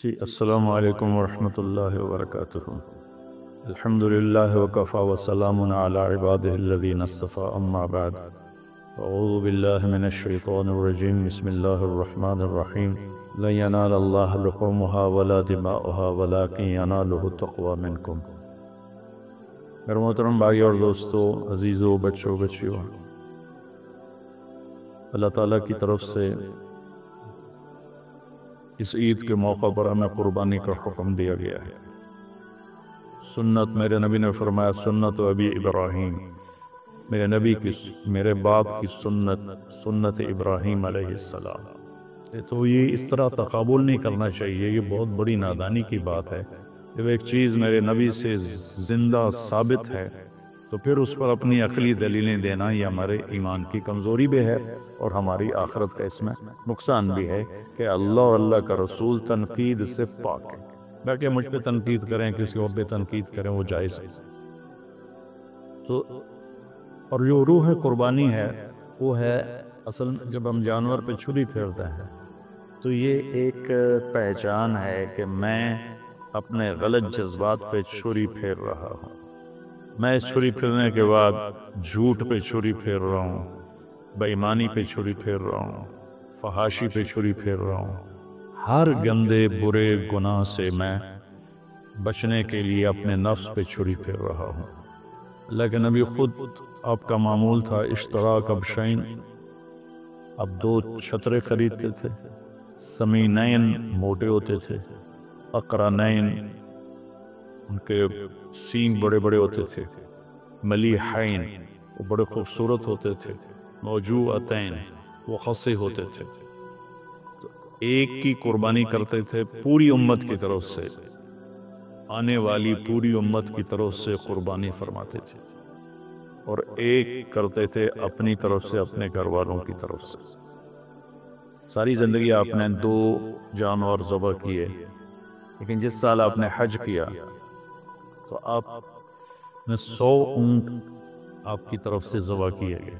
جی السلام علیکم ورحمۃ اللہ وبرکاتہ۔ الحمدللہ وکفی وسلام علی عبادہ الذین اصطفی، اما بعد اعوذ باللہ من الشیطان الرجیم، بسم اللہ الرحمن الرحیم۔ لن ینال اللہ لحومها ولا دماؤها ولکن ینالہ التقوی منکم۔ میرے محترم بھائی اور دوستو، عزیزو، بچوں بچیوں، اللہ تعالیٰ کی طرف سے اس عید کے موقع پر ہمیں قربانی کا حکم دیا گیا ہے۔ سنت، میرے نبی نے فرمایا سنت ابی ابراہیم، میرے نبی کی، میرے باپ کی سنت ابراہیم علیہ السلام۔ تو یہ اس طرح تقابل نہیں کرنا چاہیے، یہ بہت بڑی نادانی کی بات ہے۔ جب ایک چیز میرے نبی سے زندہ ثابت ہے تو پھر اس پر اپنی عقلی دلیلیں دینا یہ ہمارے ایمان کی کمزوری بھی ہے اور ہماری آخرت کا اس میں نقصان بھی ہے کہ اللہ اور اللہ کا رسول تنقید سے پاک ہے۔ باقی مجھ پہ تنقید کریں، کسی اور پہ تنقید کریں، وہ جائز ہے۔ تو اور جو روح قربانی ہے وہ ہے اصل جب ہم جانور پہ چھری پھیرتے ہیں تو یہ ایک پہچان ہے کہ میں اپنے غلط جذبات پہ چھری پھیر رہا ہوں۔ میں اس چھری پھیرنے کے بعد جھوٹ پہ چھری پھیر رہا ہوں، بے ایمانی پہ چھری پھیر رہا ہوں، فحاشی پہ چھری پھیر رہا ہوں۔ ہر گندے برے گناہ سے میں بچنے کے لیے اپنے نفس پہ چھری پھیر رہا ہوں۔ اللہ کے نبی خود، آپ کا معمول تھا اشتراک ابشین، اب 2 چھترے خریدتے تھے۔ سمینین موٹے ہوتے تھے، اقرنین ان کے سینگ بڑے بڑے ہوتے تھے، ملیحین وہ بڑے خوبصورت ہوتے تھے، موجوعتین وہ خصے ہوتے تھے۔ تو ایک کی قربانی کرتے تھے پوری امت کی طرف سے، آنے والی پوری امت کی طرف سے قربانی فرماتے تھے، اور ایک کرتے تھے اپنی طرف سے، اپنے گھر والوں کی طرف سے۔ ساری زندگی آپ نے 2 جانور ذبح کیے، لیکن جس سال آپ نے حج کیا تو آپ نے 100 اونٹ آپ کی طرف سے ذبح کیے گئے،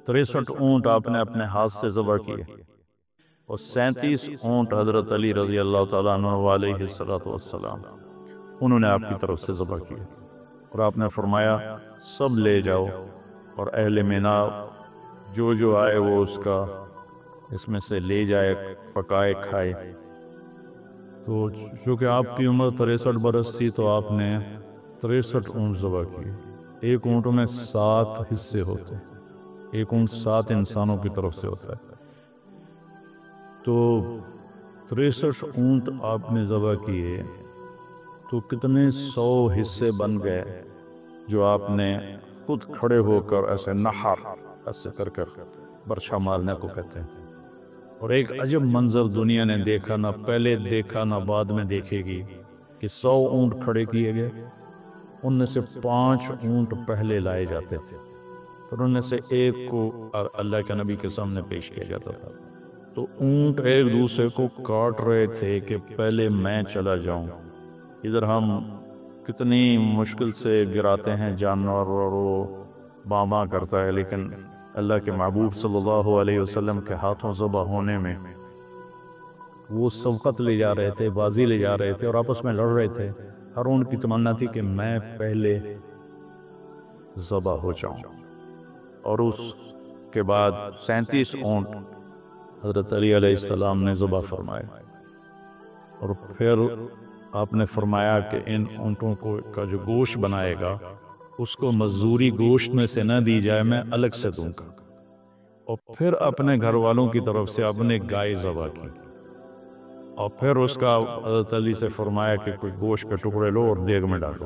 63 اونٹ آپ نے اپنے ہاتھ سے ذبح کیے، اور 37 اونٹ حضرت علی رضی اللہ تعالیٰ عنہ علیہ السلام انہوں نے آپ کی طرف سے ذبح کیے، اور آپ نے فرمایا سب لے جاؤ، اور اہل مینا جو آئے وہ اس میں سے لے جائے، پکائے کھائے۔ تو چونکہ آپ کی عمر 63 برس تھی تو آپ نے 63 اونٹ ذبح کیے۔ ایک اونٹ میں 7 حصے ہوتے ہیں، ایک اونٹ 7 انسانوں کی طرف سے ہوتا ہے۔ تو 63 اونٹ آپ نے ذبح کیے تو کتنے 100 حصے بن گئے جو آپ نے خود کھڑے ہو کر ایسے نحر، ایسے کر کر برچھا مارنے کو کہتے ہیں۔ اور ایک عجب منظر دنیا نے دیکھا، نہ پہلے دیکھا نہ بعد میں دیکھے گی، کہ 100 اونٹ کھڑے کیے گئے، ان میں سے 5 اونٹ پہلے لائے جاتے تھے، پھر ان میں سے ایک کو اللہ کے نبی کے سامنے پیش کیا جاتا تھا۔ تو اونٹ ایک دوسرے کو کاٹ رہے تھے کہ پہلے میں چلا جاؤں۔ ادھر ہم کتنی مشکل سے گراتے ہیں جانور اور وہ باں کرتا ہے، لیکن اللہ کے محبوب صلی اللہ علیہ وسلم کے ہاتھوں ذبح ہونے میں وہ سبقت لے جا رہے تھے، بازی لے جا رہے تھے، اور آپس میں لڑ رہے تھے۔ ہر اونٹ کی تمنا تھی کہ میں پہلے ذبح ہو جاؤں۔ اور اس کے بعد 37 اونٹ حضرت علی علیہ السلام نے ذبح فرمائے، اور پھر آپ نے فرمایا کہ ان اونٹوں کا جو گوشت بنائے گا اس کو مزدوری گوشت میں سے نہ دی جائے، میں الگ سے دوں گا۔ اور پھر اپنے گھر والوں کی طرف سے اپنے گائے ذبح کی، اور پھر اس کا حضرت علی سے فرمایا کہ کوئی گوشت کے ٹکڑے لو اور دیگ میں ڈالو۔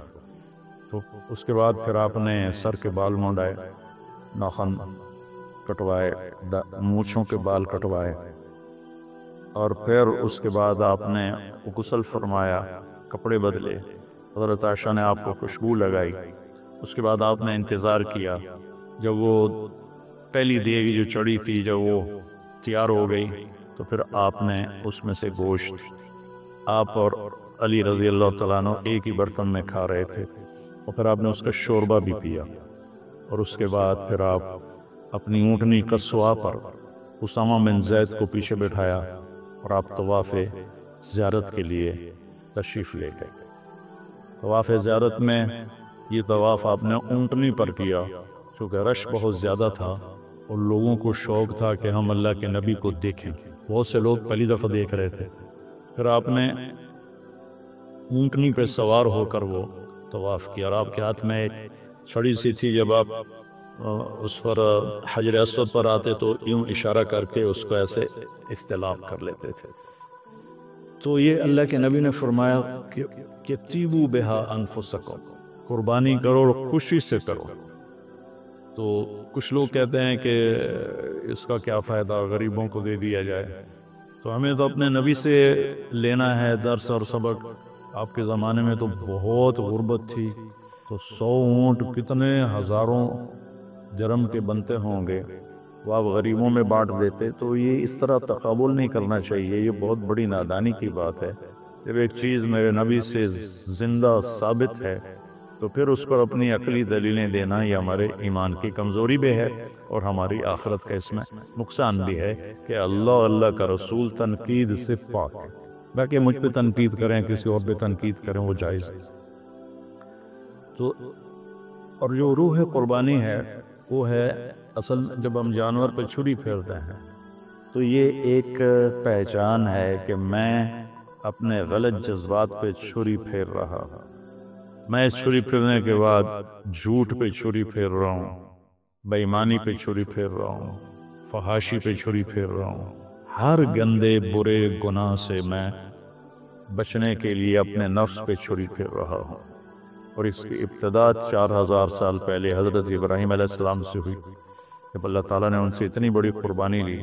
تو اس کے بعد پھر آپ نے سر کے بال منڈائے، ناخن کٹوائے، مونچھوں کے بال کٹوائے، اور پھر اس کے بعد آپ نے غسل فرمایا، کپڑے بدلے، حضرت عائشہ نے آپ کو خوشبو لگائی۔ اس کے بعد آپ نے انتظار کیا، جب وہ پہلی دیگ جو چڑھی تھی جب وہ تیار ہو گئی تو پھر آپ نے اس میں سے گوشت، آپ اور علی رضی اللہ تعالیٰ عنہ ایک ہی برتن میں کھا رہے تھے، اور پھر آپ نے اس کا شوربہ بھی پیا، اور اس کے بعد پھر آپ اپنی اونٹنی قصوہ پر اسامہ بن زید کو پیچھے بٹھایا، اور آپ طواف زیارت کے لیے تشریف لے گئے۔ طواف زیارت میں یہ طواف آپ نے اونٹنی پر کیا، چونکہ رش بہت زیادہ تھا اور لوگوں کو شوق تھا کہ ہم اللہ کے نبی کو دیکھیں۔ بہت سے لوگ پہلی دفعہ دیکھ رہے تھے۔ پھر آپ نے اونٹنی پہ سوار ہو کر وہ طواف کیا، اور آپ کے ہاتھ میں ایک چھڑی سی تھی، جب آپ اس پر حجر اسود پر آتے تو یوں اشارہ کر کے اس کو ایسے استلام کر لیتے تھے۔ تو یہ اللہ کے نبی نے فرمایا کہ طیبوا بہا انفسکم، قربانی کرو اور خوشی سے کرو۔ تو کچھ لوگ کہتے ہیں کہ اس کا کیا فائدہ، غریبوں کو دے دیا جائے۔ تو ہمیں تو اپنے نبی سے لینا ہے درس اور سبق۔ آپ کے زمانے میں تو بہت غربت تھی، تو 100 اونٹ کتنے ہزاروں درہم کے بنتے ہوں گے، وہ آپ غریبوں میں بانٹ دیتے۔ تو یہ اس طرح تقابل نہیں کرنا چاہیے، یہ بہت بڑی نادانی کی بات ہے۔ جب ایک چیز میرے نبی سے زندہ ثابت ہے تو پھر اس پر اپنی عقلی دلیلیں دینا یہ ہمارے ایمان کی کمزوری بھی ہے اور ہماری آخرت کا اس میں نقصان بھی ہے کہ اللہ کا رسول تنقید سے پاک ہے۔ باقی مجھ پہ تنقید کریں، کسی اور پہ تنقید کریں، وہ جائز ہے۔ تو اور جو روح قربانی ہے وہ ہے اصل، جب ہم جانور پہ چھری پھیرتے ہیں تو یہ ایک پہچان ہے کہ میں اپنے غلط جذبات پہ چھری پھیر رہا ہوں۔ میں اس چھری پھیرنے کے بعد جھوٹ پہ چھری پھیر رہا ہوں، بے ایمانی پہ چھری پھیر رہا ہوں، فحاشی پہ چھری پھیر رہا ہوں۔ ہر گندے برے گناہ سے میں بچنے کے لیے اپنے نفس پہ چھری پھیر رہا ہوں۔ اور اس کی ابتدا 4000 سال پہلے حضرت ابراہیم علیہ السلام سے ہوئی، جب اللہ تعالیٰ نے ان سے اتنی بڑی قربانی لی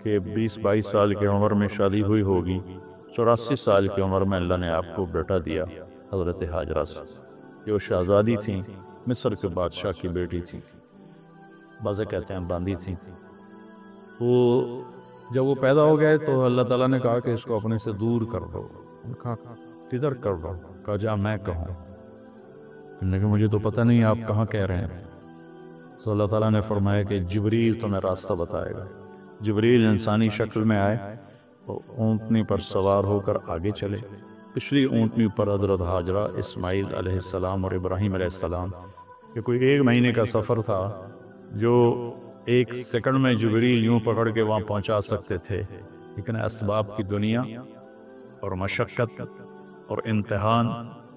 کہ 20-22 سال کی عمر میں شادی ہوئی ہوگی، 84 سال کی عمر میں اللہ نے آپ کو بیٹا دیا حضرت ہاجرہ سے۔ جو شہزادی تھیں، مصر کے بادشاہ کی بیٹی تھی، بعض کہتے ہیں باندی تھیں۔ وہ جب وہ پیدا ہو گئے تو اللہ تعالیٰ نے کہا کہ اس کو اپنے سے دور کر دو۔ کہا کدھر کر دو؟ کہا جا میں کہوں۔ کہ مجھے تو پتہ نہیں آپ کہاں کہہ رہے ہیں۔ تو اللہ تعالیٰ نے فرمایا کہ جبریل تمہیں راستہ بتائے گا۔ جبریل انسانی شکل میں آئے اور اونٹنی پر سوار ہو کر آگے چلے۔ پچھلی اونٹنی پر حضرت ہاجرہ، اسماعیل علیہ السلام اور ابراہیم علیہ السلام۔ یہ کوئی 1 مہینے کا سفر تھا جو 1 سیکنڈ میں جبریل یوں پکڑ کے وہاں پہنچا سکتے تھے، لیکن اسباب کی دنیا اور مشقت اور امتحان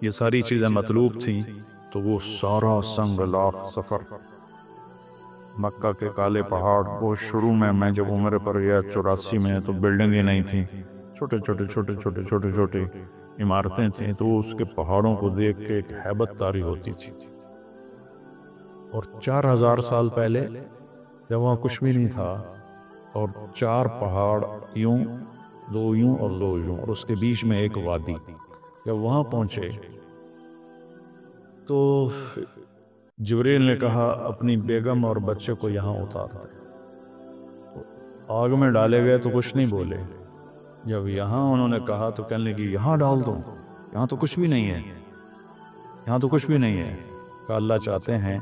یہ ساری چیزیں مطلوب تھیں، تو وہ سارا سنگ لاخ سفر مکہ کے کالے پہاڑ، وہ شروع میں جب عمر پر گیا 84 میں، تو بلڈنگیں نہیں تھیں، چھوٹے عمارتیں تھیں، تو اس کے پہاڑوں کو دیکھ کے ایک ہیبت طاری ہوتی تھی۔ اور 4000 سال پہلے جب وہاں کچھ بھی نہیں تھا اور 4 پہاڑ یوں، 2 یوں اور 2 یوں، اور اس کے بیچ میں ایک وادی، جب وہاں پہنچے تو جبریل نے کہا اپنی بیگم اور بچے کو یہاں اتار دے۔ آگ میں ڈالے گئے تو کچھ نہیں بولے، جب یہاں انہوں نے کہا تو کہنے لگی یہاں ڈال دو، یہاں تو کچھ بھی نہیں ہے، یہاں تو کچھ بھی نہیں ہے۔ کہ اللہ چاہتے ہیں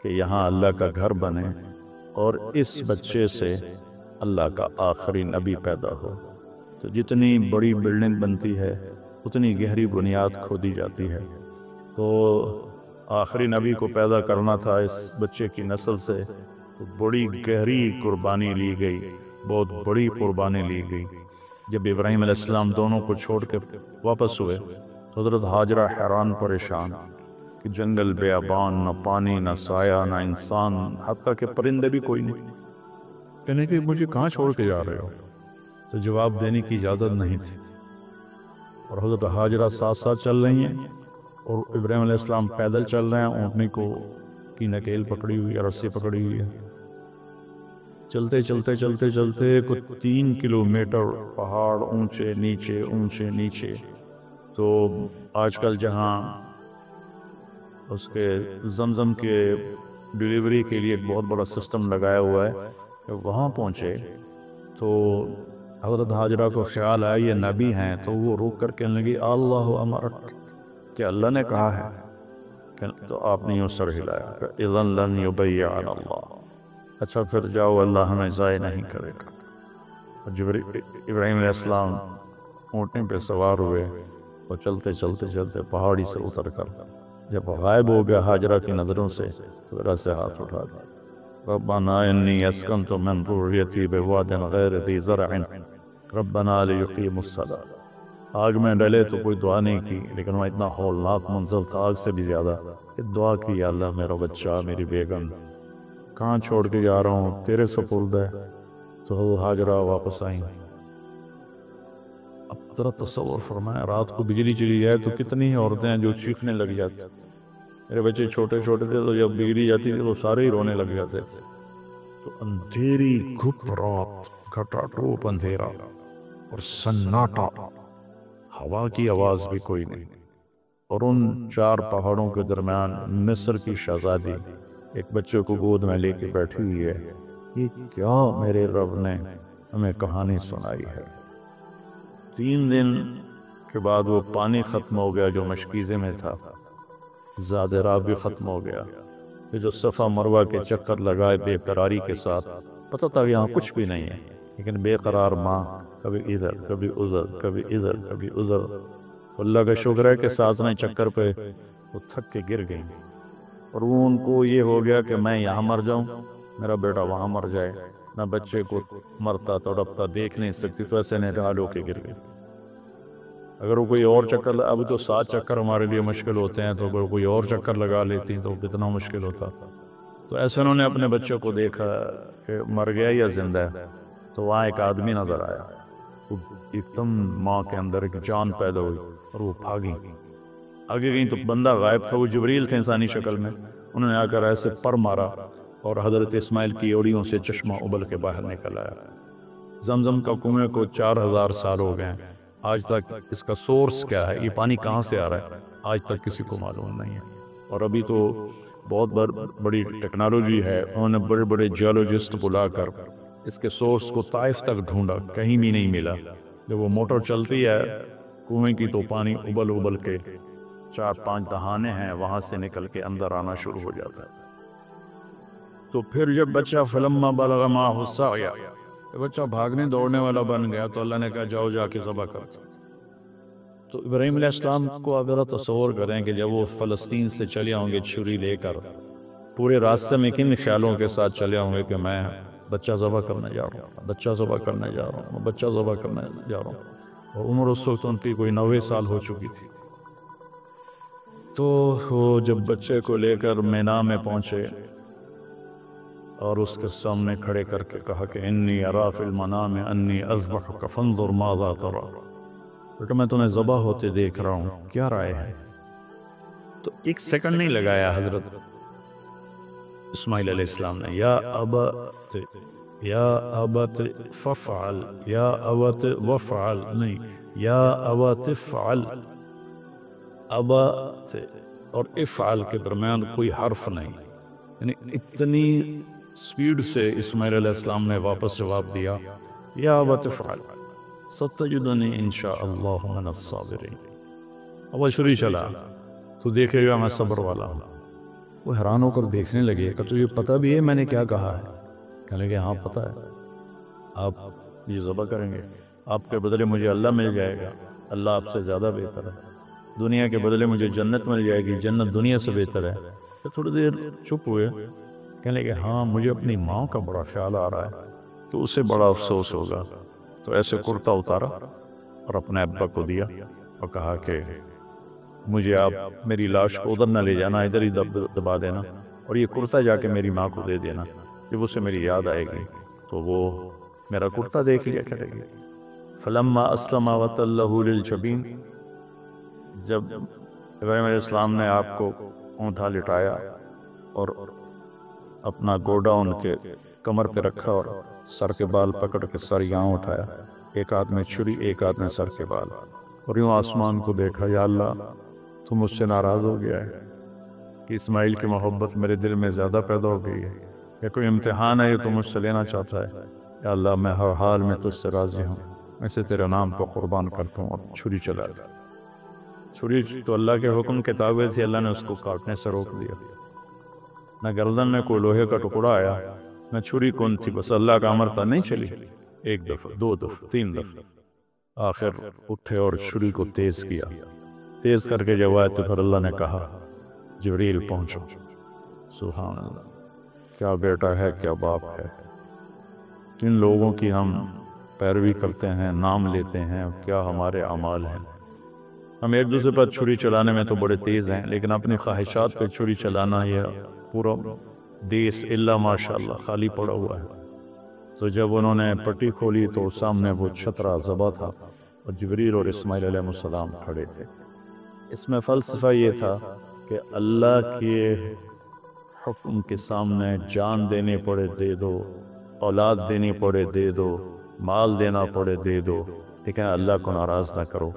کہ یہاں اللہ کا گھر بنے اور اس بچے سے اللہ کا آخری نبی پیدا ہو۔ تو جتنی بڑی بلڈنگ بنتی ہے اتنی گہری بنیاد کھودی جاتی ہے۔ تو آخری نبی کو پیدا کرنا تھا اس بچے کی نسل سے، تو بڑی گہری قربانی لی گئی، بہت بڑی قربانی لی گئی۔ جب ابراہیم علیہ السلام دونوں کو چھوڑ کے واپس ہوئے تو حضرت ہاجرہ حیران پریشان کہ جنگل بیابان، نہ پانی، نہ سایہ، نہ انسان، حتیٰ کہ پرندے بھی کوئی نہیں۔ کہنے کہ مجھے کہاں چھوڑ کے جا رہے ہو؟ تو جواب دینے کی اجازت نہیں تھی، اور حضرت ہاجرہ ساتھ ساتھ چل رہی ہیں اور ابراہیم علیہ السلام پیدل چل رہے ہیں، اونٹنی کو کی نکیل پکڑی ہوئی ہے، رسی پکڑی ہوئی ہے۔ چلتے چلتے چلتے چلتے کچھ 3 کلومیٹر پہاڑ اونچے نیچے۔ تو آج کل جہاں اس کے زمزم کے ڈیلیوری کے لیے ایک بہت بڑا سسٹم لگایا ہوا ہے، جب وہاں پہنچے تو حضرت ہاجرہ کو خیال آیا یہ نبی ہیں، تو وہ روک کر کہنے لگی اللہ امرک، کہ اللہ نے کہا ہے؟ تو آپ نے یوں سر ہلایا کہ اذن لن یبیعنا اللہ، اچھا پھر جاؤ، اللہ ہمیں ضائع نہیں کرے گا۔ ابراہیم علیہ السلام اونٹنے پہ سوار ہوئے اور چلتے چلتے چلتے پہاڑی سے اتر کر جب غائب ہو گیا ہاجرہ کی نظروں سے تو ذرا سے ہاتھ اٹھا دیا، ربنا انی اسکنت من ذریتی بواد غیر ذی زرع ربنا لیقیموا الصلاۃ۔ آگ میں ڈلے تو کوئی دعا نہیں کی، لیکن وہ اتنا ہولناک منظر تھا آگ سے بھی زیادہ کہ دعا کی، یا اللہ میرا بچہ میری بیگم کہاں چھوڑ کے جا رہا ہوں، تیرے سپرد ہے۔ تو ہاجرہ واپس آئیں۔ اب ذرا تصور فرمائیں، رات کو بجلی چلی جائے تو کتنی عورتیں ہیں جو چیخنے لگ جاتی۔ میرے بچے چھوٹے چھوٹے تھے تو جب بجلی جاتی تھی تو سارے ہی رونے لگ جاتے تھے۔ تو اندھیری گھپ رات، گھٹا ٹوپ اندھیرا اور سناٹا، ہوا کی آواز بھی کوئی نہیں، اور ان چار پہاڑوں کے درمیان مصر کی شہزادی ایک بچے کو گود میں لے کے بیٹھی ہوئی ہے۔ یہ کیا میرے رب نے ہمیں کہانی سنائی ہے۔ 3 دن کے بعد وہ پانی ختم ہو گیا جو مشکیزے میں تھا، زادرہ بھی ختم ہو گیا۔ یہ جو صفا مروہ کے چکر لگائے بے قراری کے ساتھ، پتہ تھا یہاں کچھ بھی نہیں ہے، لیکن بے قرار ماں کبھی ادھر کبھی ادھر کبھی ادھر کبھی ادھر۔ اللہ کا شکر ہے کہ 7ویں چکر پہ وہ تھک کے گر گئی، اور وہ ان کو یہ ہو گیا کہ میں یہاں مر جاؤں، میرا بیٹا وہاں مر جائے۔ میں بچے کو مرتا تڑپتا دیکھ نہیں سکتی، تو ایسے نڈال ہو کے گر گئی۔ اگر وہ کوئی اور چکر، اب تو 7 چکر ہمارے لیے مشکل ہوتے ہیں، تو اگر کوئی اور چکر لگا لیتی تو کتنا مشکل ہوتا۔ تو ایسے انہوں نے اپنے بچوں کو دیکھا کہ مر گیا یا زندہ ہے، تو وہاں ایک آدمی نظر آیا، ایک دم ماں کے اندر ایک جان پیدا ہوئی اور وہ بھاگی آگے گئی، تو بندہ غائب تھا، وہ جبریل تھے انسانی شکل میں۔ انہوں نے آ کر ایسے پر مارا اور حضرت اسماعیل کی اوڑیوں سے چشمہ ابل کے باہر نکل آیا۔ زمزم کا کنویں کو 4000 سال ہو گئے، آج تک اس کا سورس کیا ہے، یہ پانی کہاں سے آ رہا ہے، آج تک کسی کو معلوم نہیں ہے۔ اور ابھی تو بہت بڑی ٹیکنالوجی ہے، انہوں نے بڑے بڑے جیولوجسٹ بلا کر اس کے سورس کو طائف تک ڈھونڈا، کہیں بھی نہیں ملا۔ جب وہ موٹر چلتی ہے کنویں کی تو پانی ابل کے 4-5 دہانے ہیں وہاں سے نکل کے اندر آنا شروع ہو جاتا ہے۔ تو پھر جب بچہ فلما بلغ معہ السعی، بچہ بھاگنے دوڑنے والا بن گیا، تو اللہ نے کہا جاؤ جا کے ذبح کر۔ تو ابراہیم علیہ السلام کو اگر تصور کریں کہ جب وہ فلسطین سے چلے ہوں گے چھری لے کر، پورے راستے میں کن خیالوں کے ساتھ چلے ہوں گے کہ میں بچہ ذبح کرنے جا رہا ہوں، بچہ ذبح کرنے جا رہا ہوں، بچہ ذبح کرنے جا رہا ہوں۔ اور عمر اس وقت ان کی کوئی 90 سال ہو چکی تھی۔ تو وہ جب بچے کو لے کر مینا میں پہنچے اور اس کے سامنے کھڑے کر کے کہا کہ انی اری فی المنام انی اذبحک فانظر ماذا تری، بیٹا میں تمہیں ذبح ہوتے دیکھ رہا ہوں، کیا رائے ہے؟ تو 1 سیکنڈ نہیں لگایا حضرت اسماعیل علیہ السلام نے، یا ابت ففعل، یا ابت وفعل نہیں، یا ابت فعل، ابت اور افعل کے درمیان کوئی حرف نہیں، یعنی اتنی سپیڈ سے اسماعیل علیہ السلام نے واپس جواب دیا، یا ابت فعل ستجدنی انشاءاللہ من الصابرین۔ اب چھری چلا تو دیکھے گا میں صبر والا ہوں۔ وہ حیران ہو کر دیکھنے لگے کہ تجھے پتہ بھی ہے میں نے کیا کہا ہے؟ کہنے لگے ہاں پتہ ہے، آپ یہ ذبح کریں گے، آپ کے بدلے مجھے اللہ مل جائے گا، اللہ آپ سے زیادہ بہتر ہے، دنیا کے بدلے مجھے جنت مل جائے گی، جنت دنیا سے بہتر ہے۔ پھر تھوڑی دیر چپ ہوئے، کہنے لگے ہاں مجھے اپنی ماں کا بڑا خیال آ رہا ہے، تو اسے بڑا افسوس ہوگا۔ تو ایسے کرتا اتارا اور اپنے ابا کو دیا اور کہا کہ مجھے آپ میری لاش کو ادھر نہ لے جانا، ادھر ہی دبا دینا، اور یہ کرتا جا کے میری ماں کو دے دینا، جب اسے میری یاد آئے گی تو وہ میرا کرتا دیکھ لیا کرے گی۔ فلما اسلم وتلہ للجبین، جب ابراہیم علیہ السلام نے آپ کو اونٹھا لٹایا اور اپنا گوڈا ان کے کمر پہ رکھا اور سر کے بال پکڑ کے سر یہاں اٹھایا، ایک ہاتھ میں چھری ایک ہاتھ میں سر کے بال، اور یوں آسمان کو دیکھا، یا اللہ تو مجھ سے ناراض ہو گیا ہے کہ اسماعیل کی محبت میرے دل میں زیادہ پیدا ہو گئی ہے، یا کوئی امتحان ہے یہ تو مجھ سے لینا چاہتا ہے، یا اللہ میں ہر حال میں تجھ سے راضی ہوں، میں سے تیرے نام کو قربان کرتا ہوں۔ اور چھری چلا دی، چھری تو اللہ کے حکم کے تابع تھی، اللہ نے اس کو کاٹنے سے روک دیا، نہ گردن میں کوئی لوہے کا ٹکڑا آیا، نہ چھری کون تھی، بس اللہ کا امر تھا، نہیں چلی، 1 دفعہ 2 دفعہ 3 دفعہ، آخر اٹھے اور چھری کو تیز کیا، تیز کر کے جب آئے تو پھر اللہ نے کہا جبریل پہنچو۔ سبحان اللہ، کیا بیٹا ہے، کیا باپ ہے۔ جن لوگوں کی ہم پیروی کرتے ہیں، نام لیتے ہیں، کیا ہمارے اعمال ہیں۔ ہم ایک دوسرے پر چھری چلانے میں تو بڑے تیز ہیں، لیکن اپنی خواہشات پہ چھری چلانا یہ پورا دیس الا ماشاء اللہ خالی پڑا ہوا ہے۔ تو جب انہوں نے پٹی کھولی تو سامنے وہ چھترا ذبح تھا اور جبریل اور اسماعیل علیہ السلام کھڑے تھے۔ اس میں فلسفہ یہ تھا کہ اللہ کے حکم کے سامنے جان دینی پڑے دے دو، اولاد دینی پڑے دے دو، مال دینا پڑے دے دو، لیکن اللہ کو ناراض نہ کرو۔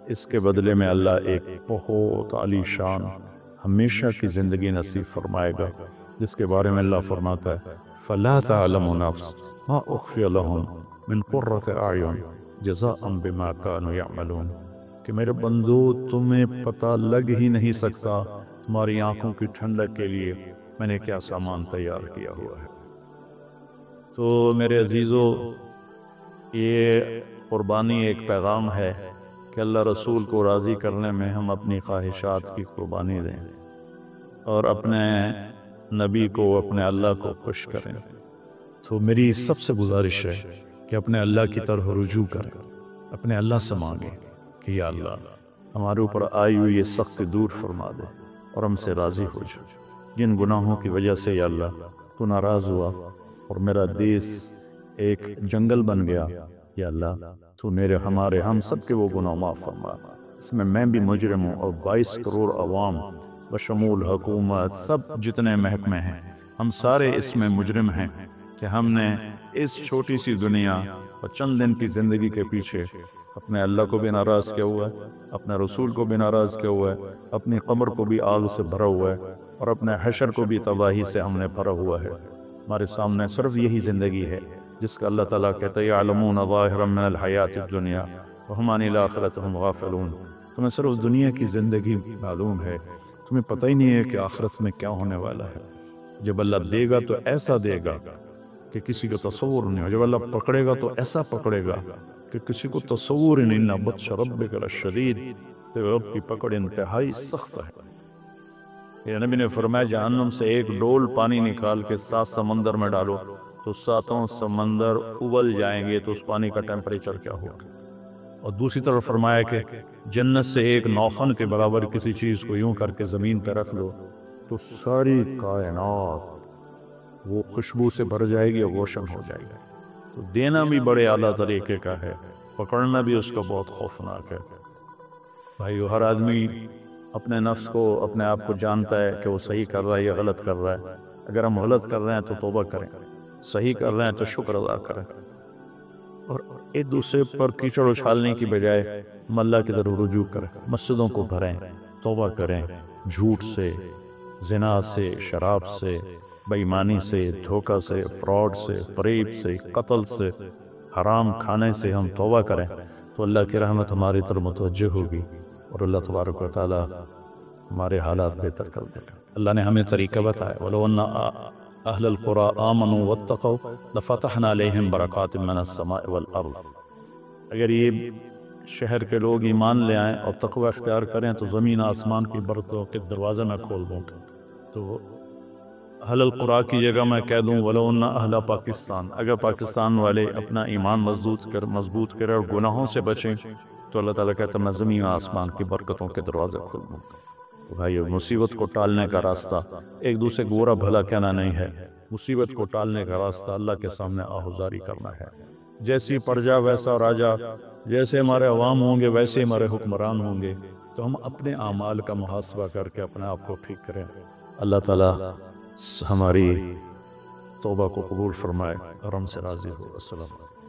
اس کے بدلے میں اللہ ایک بہت عالی شان ہمیشہ کی زندگی نصیب فرمائے گا، جس کے بارے میں اللہ فرماتا ہے فَلَا تَعْلَمُ نَفْسٌ مَا أُخْفِيَ لَهُم مِّن قُرَّةِ أَعْيُنٍ جَزَاءً بِمَا كَانُوا يَعْمَلُونَ کہ میرے بندو تمہیں پتہ لگ ہی نہیں سکتا تمہاری آنکھوں کی ٹھنڈک کے لیے میں نے کیا سامان تیار کیا ہوا ہے۔ تو میرے عزیزو، یہ قربانی ایک پیغام ہے کہ اللہ رسول کو راضی کرنے میں ہم اپنی خواہشات کی قربانی دیں اور اپنے نبی کو، اپنے اللہ کو خوش کریں۔ تو میری سب سے گزارش ہے کہ اپنے اللہ کی طرف رجوع کریں، اپنے اللہ سے مانگیں کہ یا اللہ ہمارے اوپر آئی ہوئی یہ سخت دور فرما دے اور ہم سے راضی ہو جا۔ جن گناہوں کی وجہ سے یا اللہ تو ناراض ہوا اور میرا دیس ایک جنگل بن گیا، یا اللہ تو ہمارے ہم سب کے وہ گناہ معاف فرما۔ اس میں بھی مجرم ہوں اور 22 کروڑ عوام بشمول حکومت سب جتنے محکمے ہیں، ہم سارے اس میں مجرم ہیں کہ ہم نے اس چھوٹی سی دنیا اور چند دن کی زندگی کے پیچھے اپنے اللہ کو بھی ناراض کیا ہوا ہے، اپنے رسول کو بھی ناراض کیا ہوا ہے، اپنی قبر کو بھی آگ سے بھرا ہوا ہے اور اپنے حشر کو بھی تباہی سے ہم نے بھرا ہوا ہے۔ ہمارے سامنے صرف یہی زندگی ہے جس کا اللہ تعالیٰ کہتا ہے یعلمون ظاہرا من الحیات الدنیا وہم عن الآخرۃ ہم غافلون۔ تمہیں صرف دنیا کی زندگی معلوم ہے، تمہیں پتہ ہی نہیں ہے کہ آخرت میں کیا ہونے والا ہے۔ جب اللہ دے گا تو ایسا دے گا کہ کسی کو تصور نہیں ہو، جب اللہ پکڑے گا تو ایسا پکڑے گا کہ کسی کو تصور ہی نہیں۔ انَّ بطشَ رَبِّكَ لَشَدِيدٌ، تیرے رب کی پکڑ انتہائی سخت ہے۔ یہ نبی نے فرمایا جہنم سے ایک ڈول پانی نکال کے 7 سمندر میں ڈالو تو 7 سمندر ابل جائیں گے، تو اس پانی کا ٹیمپریچر کیا ہوگا۔ اور دوسری طرف فرمایا کہ جنت سے ایک نوخن کے برابر کسی چیز کو یوں کر کے زمین پہ رکھ لو تو ساری کائنات وہ خوشبو سے بھر جائے گی اور روشن ہو جائے گی۔ تو دینا بھی بڑے اعلیٰ طریقے کا ہے، پکڑنا بھی اس کا بہت خوفناک ہے۔ بھائیو، ہر آدمی اپنے نفس کو، اپنے آپ کو جانتا ہے کہ وہ صحیح کر رہا ہے یا غلط کر رہا ہے۔ اگر ہم غلط کر رہے ہیں تو توبہ کریں، صحیح کر رہے ہیں تو شکر ادا کریں، اور ایک دوسرے پر کیچڑ اچھالنے کی بجائے ہم اللہ کی طرف رجوع کریں، مسجدوں کو بھریں، توبہ کریں، جھوٹ سے، زنا سے، شراب سے، بے ایمانی سے، دھوکہ سے، فراڈ سے، فریب سے، قتل سے، حرام کھانے سے ہم توبہ کریں تو اللہ کی رحمت ہماری طرف متوجہ ہوگی اور اللہ تبارک و تعالی ہمارے حالات بہتر کر دے گا۔ اللہ نے ہمیں طریقہ بتایا وَلَوْ أَنَّ أَهْلَ الْقُرَىٰ آمَنُوا وَاتَّقَوْا لَفَتَحْنَا عَلَيْهِمْ بَرَكَاتٍ مِّنَ السَّمَاءِ وَالْأَرْضِ۔ اگر یہ شہر کے لوگ ایمان لے آئیں اور تقوی اختیار کریں تو زمین آسمان کی برکتوں کے دروازے میں کھول دوں گا۔ تو اہل القرآن کی جگہ میں کہہ دوں وَلَوْ أَنَّ أَهْلَ پاکستان، اگر پاکستان والے اپنا ایمان مضبوط کریں اور گناہوں سے بچیں تو اللہ تعالیٰ کہتا ہے میں زمین آسمان کی برکتوں کے دروازے کھول دوں گا۔ بھائیو، مصیبت کو ٹالنے کا راستہ ایک دوسرے کو برا بھلا کہنا نہیں ہے، مصیبت کو ٹالنے کا راستہ اللہ کے سامنے آہوزاری کرنا ہے۔ جیسی پرجا ویسا راجا، جیسے ہمارے عوام ہوں گے ویسے ہمارے حکمران ہوں گے، تو ہم اپنے اعمال کا محاسبہ کر کے اپنے آپ کو ٹھیک کریں۔ اللہ تعالیٰ ہماری توبہ کو قبول فرمائے اور ہم سے راضی ہو۔ السلام علیکم۔